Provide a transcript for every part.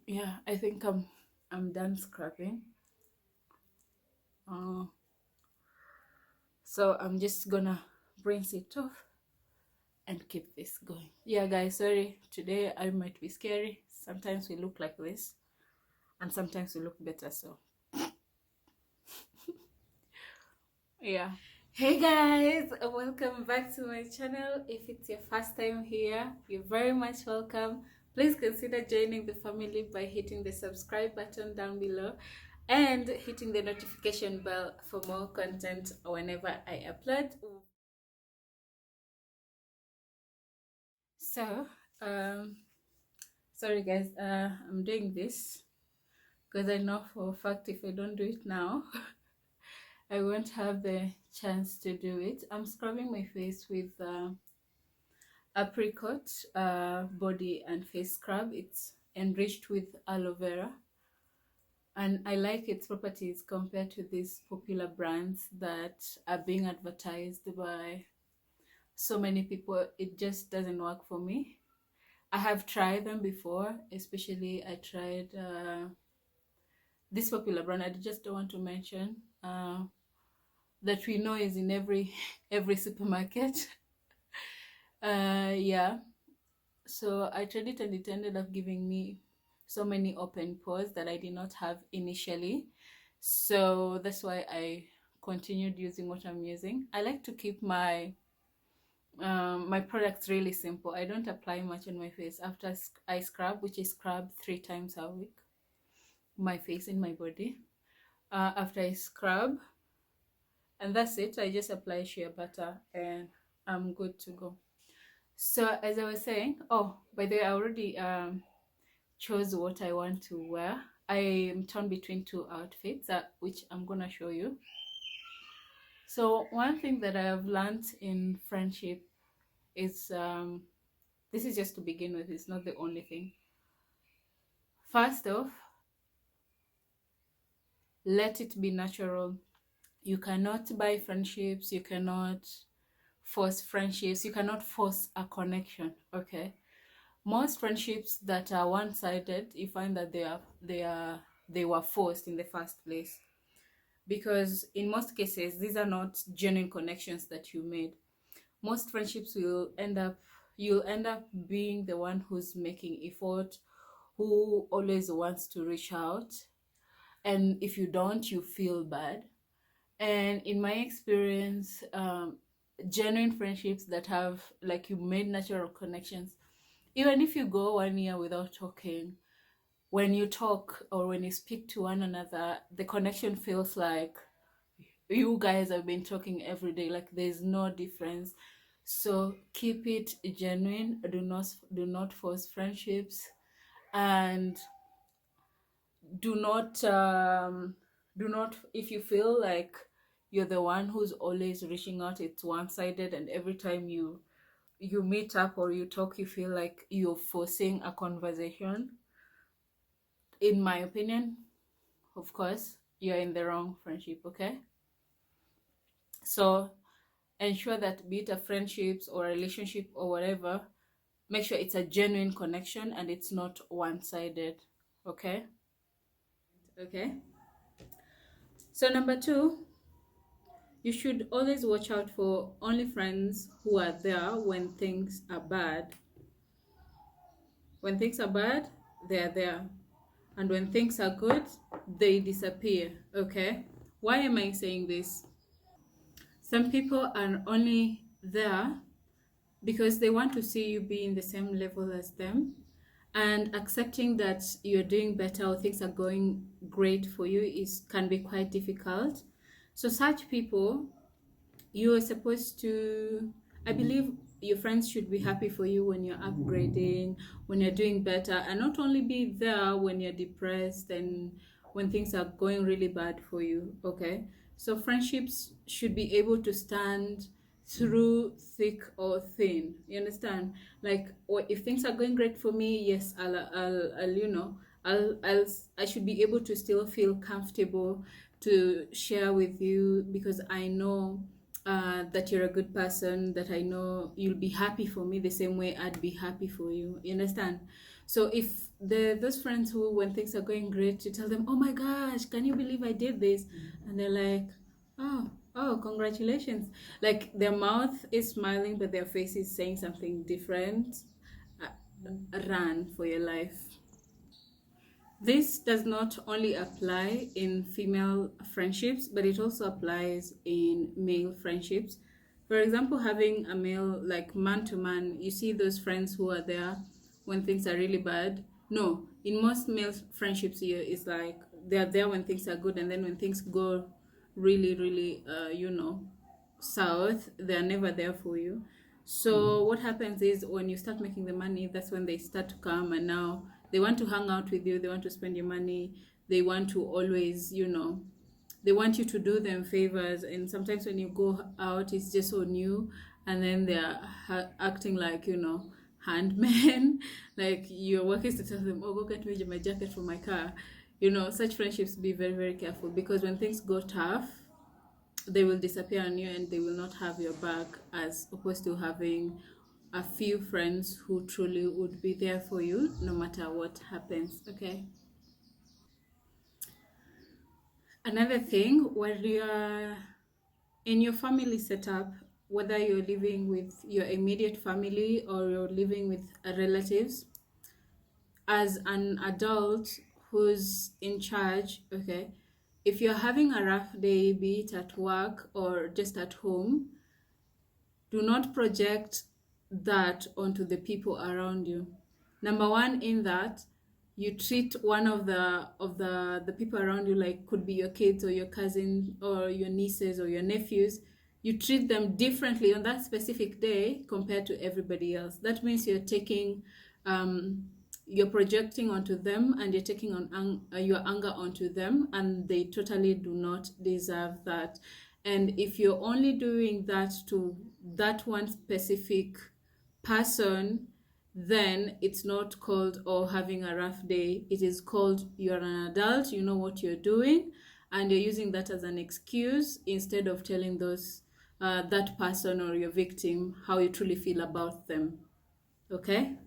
Yeah, I think I'm done scrubbing. Uh, so I'm just gonna rinse it off and keep this going. Yeah, guys, sorry. Today I might be scary. Sometimes we look like this, and sometimes we look better. So yeah. Hey guys, welcome back to my channel. If it's your first time here, you're very much welcome. Please consider joining the family by hitting the subscribe button down below and hitting the notification bell for more content whenever I upload. So, um, sorry guys, I'm doing this because I know for a fact if I don't do it now, I won't have the chance to do it. I'm scrubbing my face with apricot body and face scrub. It's enriched with aloe vera, and I like its properties compared to these popular brands that are being advertised by so many people. It just doesn't work for me. I have tried them before, especially I tried this popular brand I just don't want to mention, that we know is in every every supermarket. Yeah, so I tried it and it ended up giving me so many open pores that I did not have initially. So that's why I continued using what I'm using. I like to keep my products really simple. I don't apply much on my face after I scrub, which is scrub 3 times a week, my face and my body. After I scrub, and that's it, I just apply shea butter and I'm good to go. So as I was saying, oh, by the way, I already chose what I want to wear. I am torn between two outfits, which I'm gonna show you. So one thing that I have learned in friendship is, this is just to begin with, it's not the only thing. First off, let it be natural. You cannot buy friendships, you cannot force friendships, you cannot force a connection, okay? Most friendships that are one-sided, you find that they were forced in the first place, because in most cases these are not genuine connections that you made. Most friendships will end up you'll end up being the one who's making effort, who always wants to reach out, and if you don't, you feel bad. And in my experience, genuine friendships that have, like, you made natural connections, even if you go 1 year without talking, when you talk or when you speak to one another, the connection feels like you guys have been talking every day, like there's no difference. So keep it genuine. Do not force friendships, and do not if you feel like you're the one who's always reaching out, it's one-sided, and every time you meet up or you talk, you feel like you're forcing a conversation. In my opinion, of course, you're in the wrong friendship, okay? So ensure that, be it a friendships or a relationship or whatever, make sure it's a genuine connection and it's not one-sided, okay? Okay. So number two, you should always watch out for only friends who are there when things are bad. When things are bad, they are there. And when things are good, they disappear, okay? Why am I saying this? Some people are only there because they want to see you be in the same level as them, and accepting that you're doing better or things are going great for you is can be quite difficult. So such people, you are supposed to, I believe your friends should be happy for you when you're upgrading, when you're doing better, and not only be there when you're depressed and when things are going really bad for you, okay? So friendships should be able to stand through thick or thin, you understand? Like, if things are going great for me, yes, I'll I should be able to still feel comfortable to share with you, because I know that you're a good person, that I know you'll be happy for me the same way I'd be happy for you. You understand? So if those friends who, when things are going great, you tell them, "Oh my gosh, can you believe I did this?" And they're like, "Oh, oh, congratulations!" Like their mouth is smiling, but their face is saying something different. Uh, Run for your life. This does not only apply in female friendships, but it also applies in male friendships. For example, having a male, like man to man, you see those friends who are there when things are really bad. No, in most male friendships, here it's like they're there when things are good, and then when things go really, really, south, they're never there for you. So what happens is when you start making the money, that's when they start to come, and now they want to hang out with you, they want to spend your money, they want to always, they want you to do them favors. And sometimes when you go out, it's just so new, and then they're acting like, handmen. Like your work is to tell them, "Oh, go get me my jacket from my car." Such friendships, be very, very careful, because when things go tough, they will disappear on you and they will not have your back, as opposed to having a few friends who truly would be there for you no matter what happens. Okay. Another thing, when you're in your family setup, whether you're living with your immediate family or you're living with relatives, as an adult who's in charge, okay, if you're having a rough day, be it at work or just at home, do not project that onto the people around you. Number one, in that you treat one of the people around you, like could be your kids or your cousin or your nieces or your nephews, you treat them differently on that specific day compared to everybody else. That means um, you're projecting onto them, and you're taking your anger onto them, and they totally do not deserve that. And if you're only doing that to that one specific person, then it's not called or having a rough day. It is called you're an adult, you know what you're doing, and you're using that as an excuse instead of telling that person or your victim how you truly feel about them. Okay?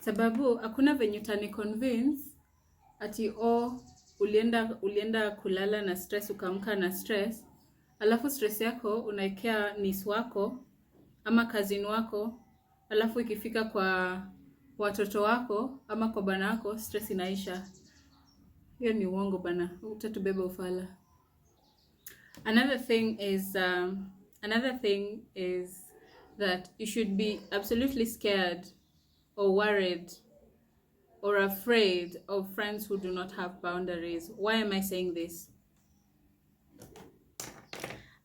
Sababu hakuna venye utani convince ati ulienda kulala na stress, ukaamka na stress, alafu stress yako unaekea niece wako ama cousin wako, alafu ikifika kwa watoto wako ama kwa bana wako, stress inaisha. Hiyo ni uongo bana, utatubeba ufala. Another thing is that you should be absolutely scared or worried or afraid of friends who do not have boundaries. Why am I saying this?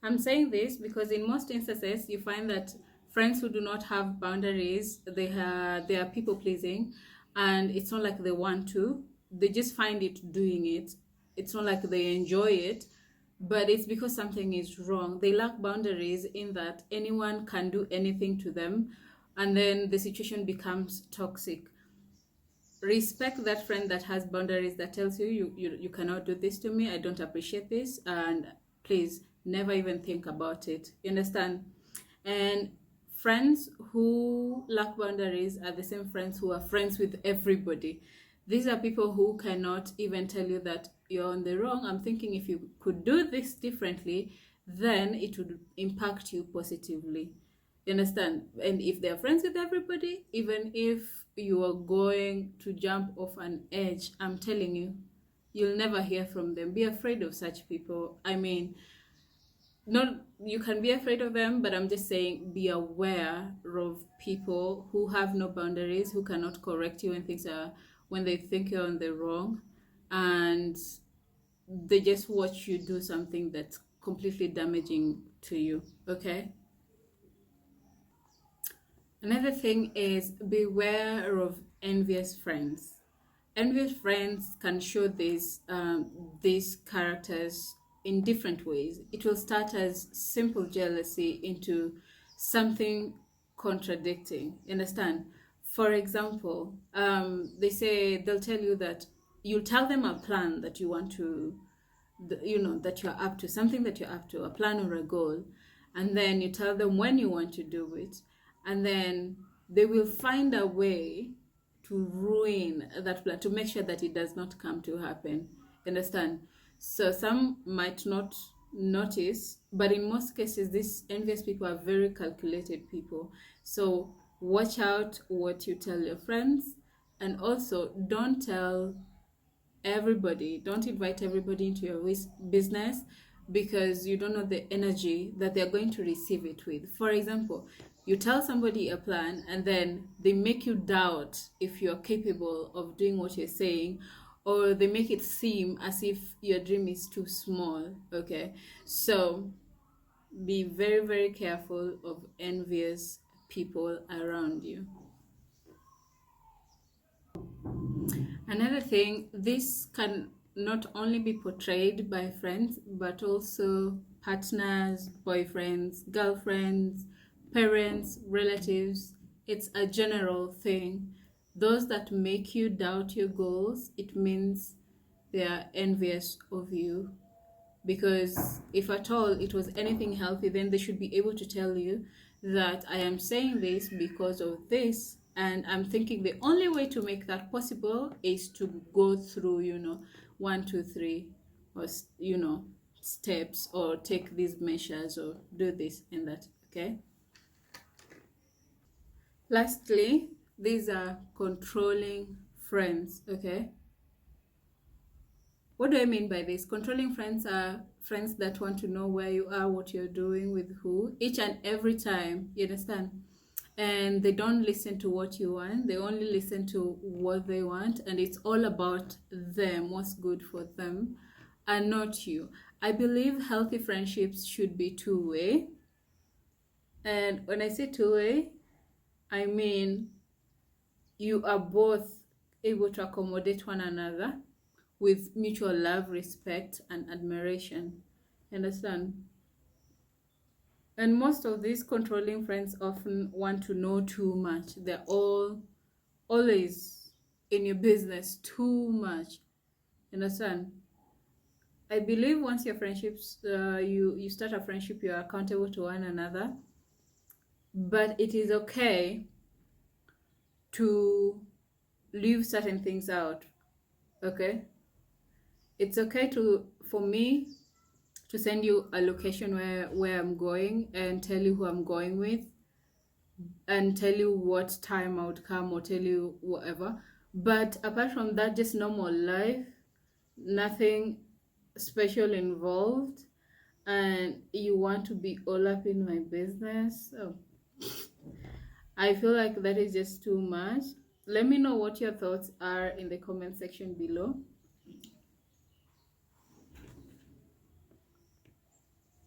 I'm saying this because in most instances, you find that friends who do not have boundaries, they are people pleasing, and it's not like they want to. They just find it doing it. It's not like they enjoy it, but it's because something is wrong. They lack boundaries in that anyone can do anything to them, and then the situation becomes toxic. Respect that friend that has boundaries, that tells you cannot do this to me, I don't appreciate this, and please never even think about it. You understand? And friends who lack boundaries are the same friends who are friends with everybody. These are people who cannot even tell you that you're on the wrong. I'm thinking if you could do this differently, then it would impact you positively. You understand? And if they're friends with everybody, even if you are going to jump off an edge, I'm telling you, you'll never hear from them. Be afraid of such people. I mean, not you can be afraid of them, but I'm just saying be aware of people who have no boundaries, who cannot correct you when they think you're on the wrong, and they just watch you do something that's completely damaging to you. Okay? Another thing is beware of envious friends. Envious friends can show these characters in different ways. It will start as simple jealousy into something contradicting. You understand? For example, they'll tell you that you'll tell them a plan that you want to, that you're up to, something that you're up to, a plan or a goal, and then you tell them when you want to do it, and then they will find a way to ruin that plan, to make sure that it does not come to happen. Understand? So some might not notice, but in most cases these envious people are very calculated people. So watch out what you tell your friends, and also don't tell everybody, don't invite everybody into your business, because you don't know the energy that they're going to receive it with. For example, you tell somebody a plan and then they make you doubt if you're capable of doing what you're saying, or they make it seem as if your dream is too small. Okay, so be very, very careful of envious people around you. Another thing, this can not only be portrayed by friends, but also partners, boyfriends, girlfriends, parents, relatives. It's a general thing. Those that make you doubt your goals, it means they are envious of you, because if at all it was anything healthy, then they should be able to tell you that I am saying this because of this, and I'm thinking the only way to make that possible is to go through, 1 2 3, or steps, or take these measures, or do this and that. Okay, lastly, these are controlling friends. Okay, what do I mean by this? Controlling friends are friends that want to know where you are, what you're doing, with who, each and every time. You understand? And they don't listen to what you want. They only listen to what they want, and it's all about them, what's good for them, and not you. I believe healthy friendships should be two-way. And when I say two-way, I mean you are both able to accommodate one another with mutual love, respect, and admiration. Understand? And most of these controlling friends often want to know too much. They're always in your business too much. Understand? I believe once your friendships, you start a friendship, you are accountable to one another. But it is okay to leave certain things out. Okay? It's okay for me to send you a location where I'm going, and tell you who I'm going with, and tell you what time I would come, or tell you whatever. But apart from that, just normal life, nothing special involved, and you want to be all up in my business. So I feel like that is just too much. Let me know what your thoughts are in the comment section below.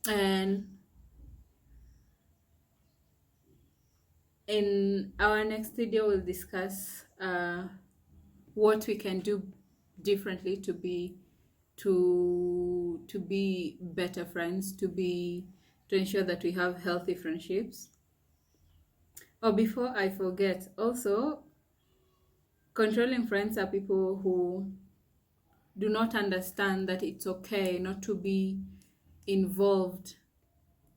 And in our next video, we'll discuss what we can do differently to be better friends, to ensure that we have healthy friendships. Oh, before I forget, also, controlling friends are people who do not understand that it's okay not to be involved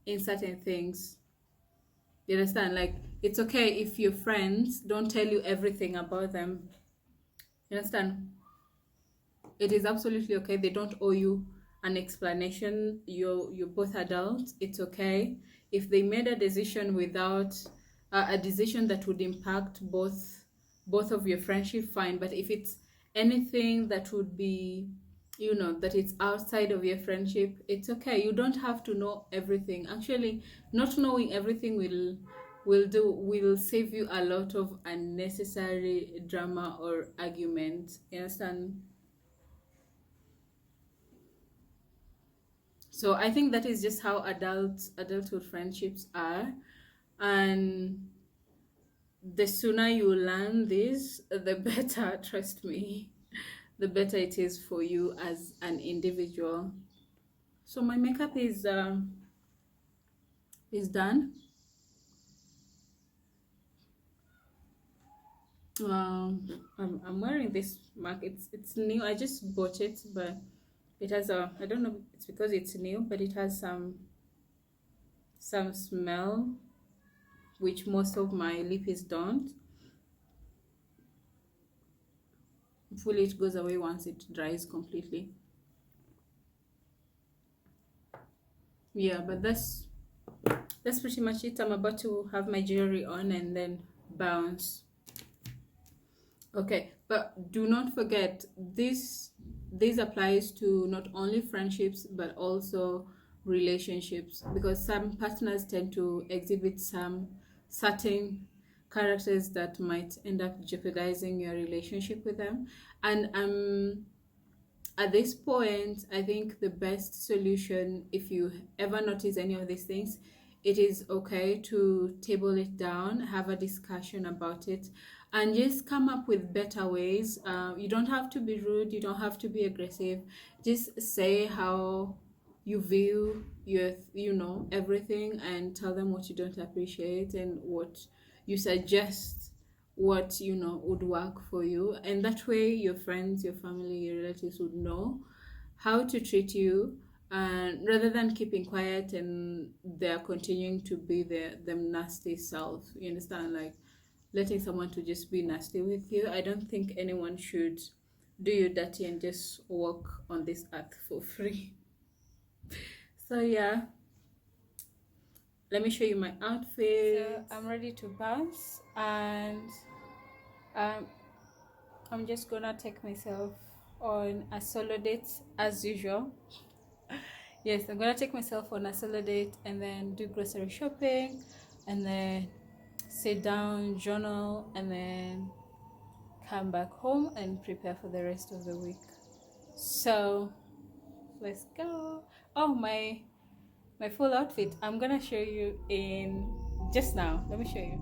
in certain things. You understand? Like, it's okay if your friends don't tell you everything about them. You understand? It is absolutely okay. They don't owe you an explanation. You're both adults. It's okay. If they made a decision without a decision that would impact both of your friendship, fine. But if it's anything that would be, that it's outside of your friendship, it's okay. You don't have to know everything. Actually, not knowing everything will save you a lot of unnecessary drama or argument. You understand? So I think that is just how adulthood friendships are. And the sooner you learn this, the better, trust me, the better it is for you as an individual. So my makeup is done. I'm wearing this mark. It's new. I just bought it, but it has I don't know, it's because it's new, but it has some smell. which most of my lippies don't. Fully it goes away once it dries completely. Yeah, but that's pretty much it. I'm about to have my jewelry on and then bounce. Okay, but do not forget this applies to not only friendships but also relationships, because some partners tend to exhibit some certain characters that might end up jeopardizing your relationship with them. And at this point, I think the best solution, if you ever notice any of these things, it is okay to table it down, have a discussion about it, and just come up with better ways. You don't have to be rude, you don't have to be aggressive. Just say how you view everything, and tell them what you don't appreciate and what you suggest, what would work for you. And that way your friends, your family, your relatives would know how to treat you, and rather than keeping quiet and they're continuing to be them nasty self. You understand? Like, letting someone to just be nasty with you. I don't think anyone should do you dirty and just walk on this earth for free. So yeah, let me show you my outfit. So I'm ready to bounce, and I'm just gonna take myself on a solo date as usual. Yes, I'm gonna take myself on a solo date and then do grocery shopping and then sit down, journal, and then come back home and prepare for the rest of the week. So let's go. Oh, my full outfit I'm gonna show you in just now. Let me show you.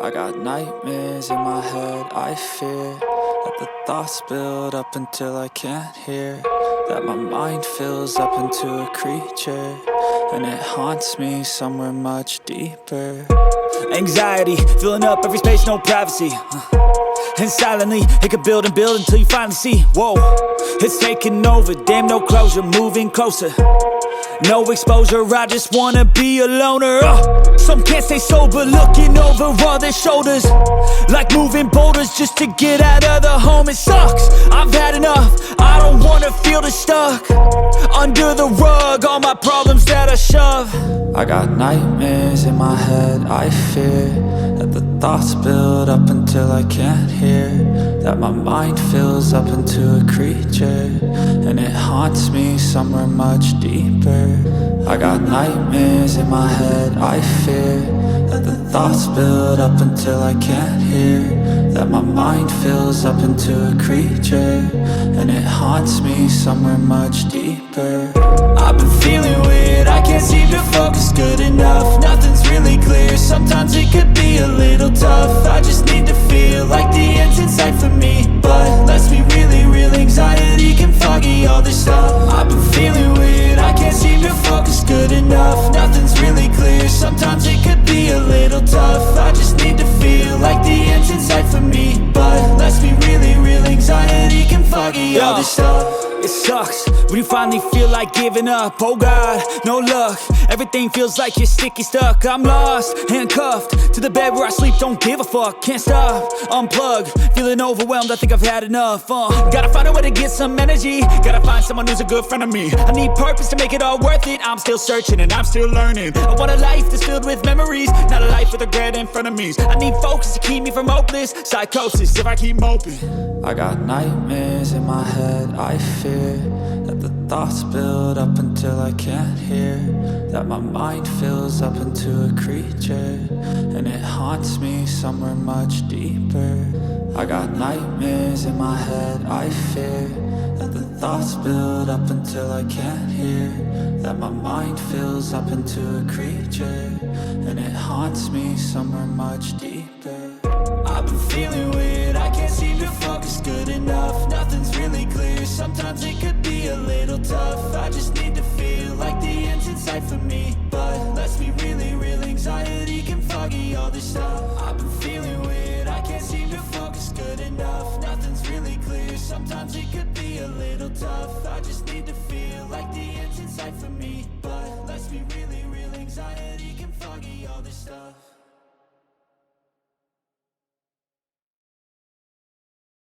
I got nightmares in my head, I fear that the thoughts build up until I can't hear, that my mind fills up into a creature, and it haunts me somewhere much deeper. Anxiety, filling up every space, no privacy. And silently, it could build and build until you finally see, whoa, it's taking over, damn, no closure, moving closer. No exposure, I just wanna be a loner. Some can't stay sober, looking over all their shoulders, like moving boulders just to get out of the home. It sucks, I've had enough, I don't wanna feel the stuck under the rug, all my problems that I shove. I got nightmares in my head, I fear that the thoughts build up until I can't hear, that my mind fills up into a creature, and it haunts me somewhere much deeper. I got nightmares in my head, I fear that the thoughts build up until I can't hear, that my mind fills up into a creature, and it haunts me somewhere much deeper. I've been feeling weird, I can't seem to focus good enough, nothing's really clear, sometimes it could be a little tough. I just need to feel like the end's in sight for me, but let's be really real, anxiety can foggy all this stuff. I've been feeling weird, I can't seem to focus good enough, nothing's really clear, sometimes it could be a little tough. I just need to feel like the end's in sight for me, but let's be really real, anxiety can foggy all this stuff. It sucks when you finally feel like giving up. Oh God, no luck, everything feels like you're sticky stuck. I'm lost, handcuffed to the bed where I sleep, don't give a fuck. Can't stop, unplug, feeling overwhelmed, I think I've had enough. Gotta find a way to get some energy, gotta find someone who's a good friend of me. I need purpose to make it all worth it, I'm still searching and I'm still learning. I want a life that's filled with memories, not a life with regret in front of me. I need focus to keep me from hopeless psychosis if I keep moping. I got nightmares in my head, I fear that the thoughts build up until I can't hear, that my mind fills up into a creature, and it haunts me somewhere much deeper. I got nightmares in my head, I fear that the thoughts build up until I can't hear, that my mind fills up into a creature, and it haunts me somewhere much deeper. I've been feeling weird, I can't seem to focus good enough, nothing's really clear, sometimes it could be a little tough. I just need to feel like the end's in sight for me, but let's be really real, anxiety can foggy all this stuff. I've been feeling weird, I can't seem to focus good enough, nothing's tough, I just need to feel like the end's in sight for me. But let's be really real, anxiety can foggy all this stuff.